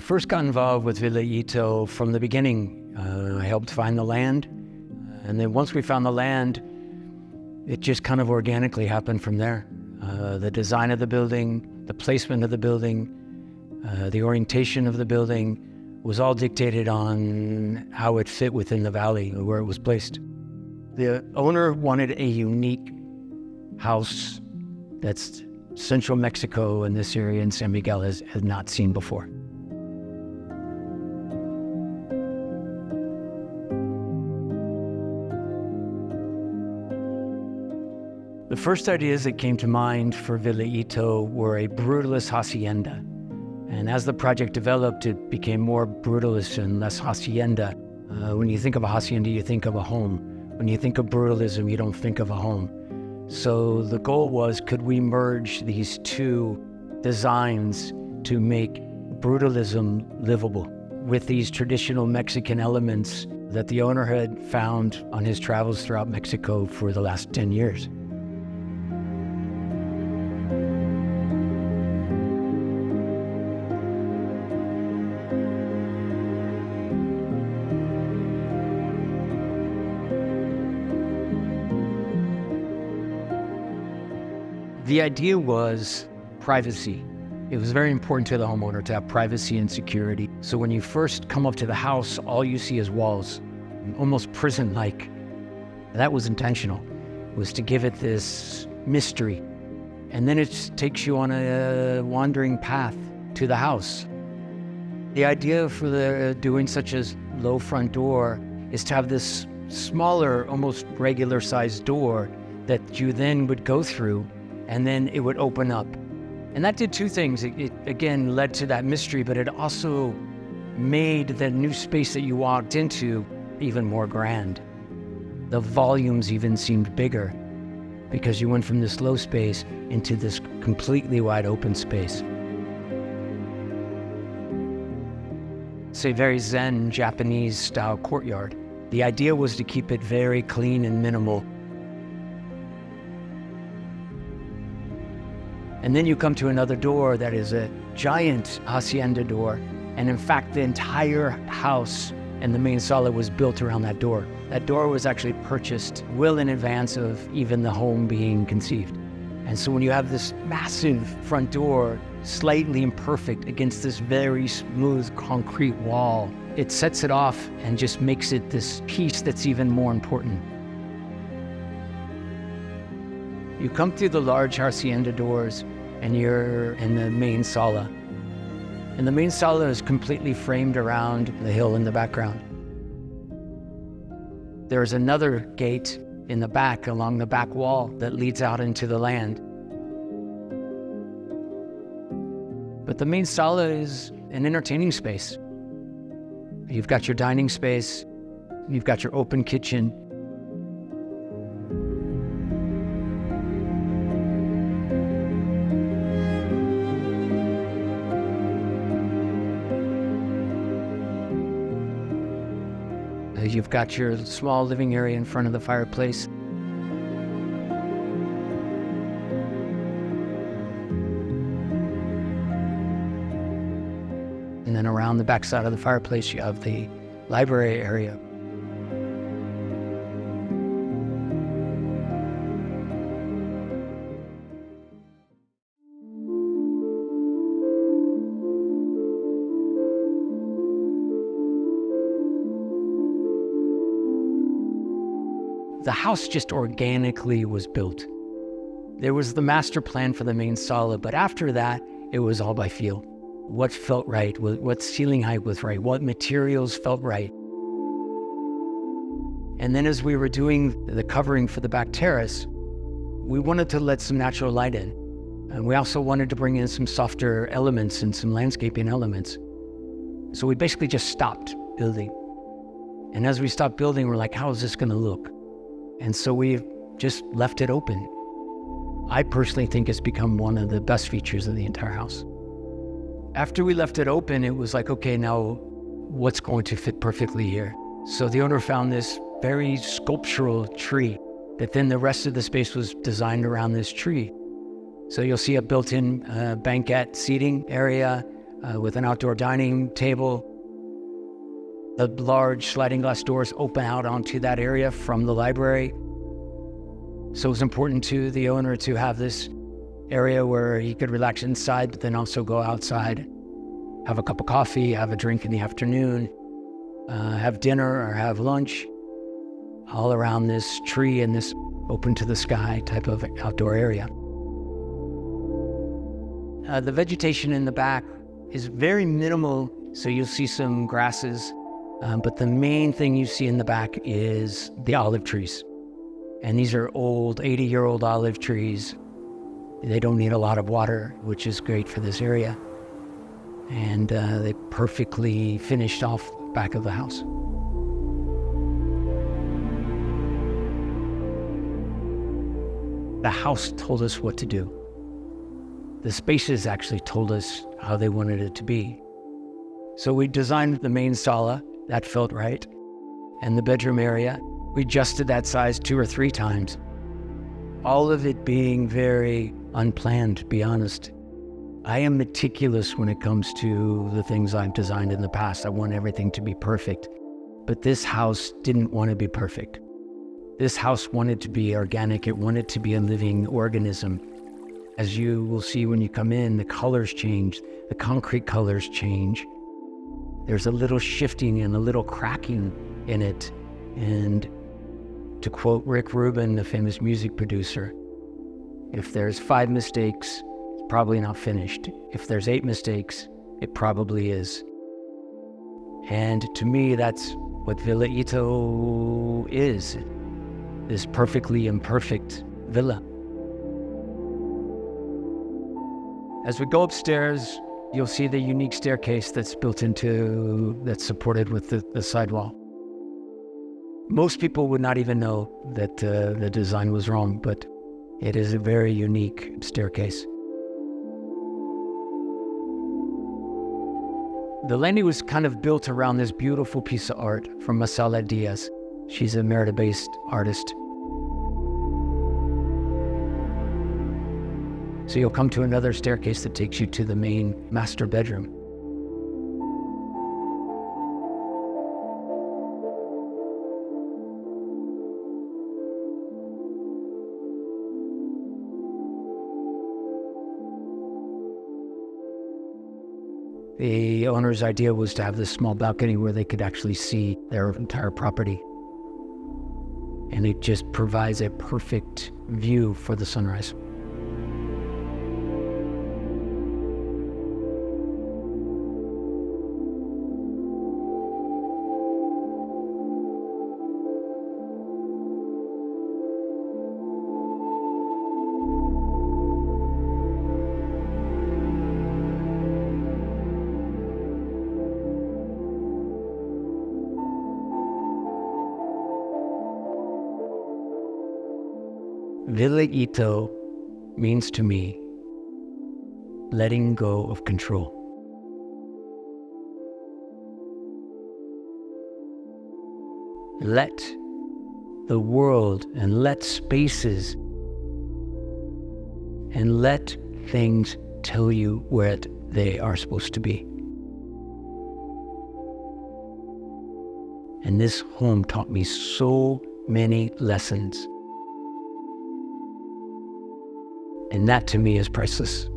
I first got involved with Villa Ito from the beginning. I helped find the land. And then once we found the land, it just kind of organically happened from there. The design of the building, the placement of the building, the orientation of the building was all dictated on how it fit within the valley, where it was placed. The owner wanted a unique house that's central Mexico and this area in San Miguel has not seen before. The first ideas that came to mind for Villa Ito were a brutalist hacienda. And as the project developed, it became more brutalist and less hacienda. When you think of a hacienda, you think of a home. When you think of brutalism, you don't think of a home. So the goal was, could we merge these two designs to make brutalism livable with these traditional Mexican elements that the owner had found on his travels throughout Mexico for the last 10 years. The idea was privacy. It was very important to the homeowner to have privacy and security. So when you first come up to the house, all you see is walls, almost prison-like. That was intentional. It was to give it this mystery. And then it takes you on a wandering path to the house. The idea for doing such a low front door is to have this smaller, almost regular-sized door that you then would go through, and then it would open up. And that did two things. It again led to that mystery, but it also made the new space that you walked into even more grand. The volumes even seemed bigger because you went from this low space into this completely wide open space. It's a very Zen Japanese style courtyard. The idea was to keep it very clean and minimal. And then you come to another door that is a giant hacienda door. And in fact, the entire house and the main sala was built around that door. That door was actually purchased well in advance of even the home being conceived. And so when you have this massive front door, slightly imperfect against this very smooth concrete wall, it sets it off and just makes it this piece that's even more important. You come through the large hacienda doors and you're in the main sala. And the main sala is completely framed around the hill in the background. There's another gate in the back along the back wall that leads out into the land. But the main sala is an entertaining space. You've got your dining space, you've got your open kitchen. You've got your small living area in front of the fireplace. And then around the back side of the fireplace, you have the library area. The house just organically was built. There was the master plan for the main sala, but after that, it was all by feel. What felt right, what ceiling height was right, what materials felt right. And then as we were doing the covering for the back terrace, we wanted to let some natural light in. And we also wanted to bring in some softer elements and some landscaping elements. So we basically just stopped building. And as we stopped building, we're like, how is this gonna look? And so we just left it open. I personally think it's become one of the best features of the entire house. After we left it open, it was like, okay, now what's going to fit perfectly here? So the owner found this very sculptural tree that then the rest of the space was designed around this tree. So you'll see a built-in banquette seating area with an outdoor dining table. The large sliding glass doors open out onto that area from the library. So it's important to the owner to have this area where he could relax inside, but then also go outside, have a cup of coffee, have a drink in the afternoon, have dinner or have lunch, all around this tree and this open to the sky type of outdoor area. The vegetation in the back is very minimal, so you'll see some grasses, but the main thing you see in the back is the olive trees. And these are old, 80-year-old olive trees. They don't need a lot of water, which is great for this area. And they perfectly finished off the back of the house. The house told us what to do. The spaces actually told us how they wanted it to be. So we designed the main sala, that felt right, and the bedroom area. We adjusted that size 2 or 3 times. All of it being very unplanned, to be honest. I am meticulous when it comes to the things I've designed in the past. I want everything to be perfect. But this house didn't want to be perfect. This house wanted to be organic. It wanted to be a living organism. As you will see when you come in, the colors change. The concrete colors change. There's a little shifting and a little cracking in it. And to quote Rick Rubin, the famous music producer, if there's 5 mistakes, it's probably not finished. If there's 8 mistakes, it probably is. And to me, that's what Villa Ito is. This perfectly imperfect villa. As we go upstairs, you'll see the unique staircase that's that's supported with the sidewall. Most people would not even know that the design was wrong, but it is a very unique staircase. The landing was kind of built around this beautiful piece of art from Masala Diaz. She's a Merida-based artist. So you'll come to another staircase that takes you to the main master bedroom. The owner's idea was to have this small balcony where they could actually see their entire property. And it just provides a perfect view for the sunrise. Villa Ito means to me letting go of control. Let the world and let spaces and let things tell you where they are supposed to be. And this home taught me so many lessons. And that to me is priceless.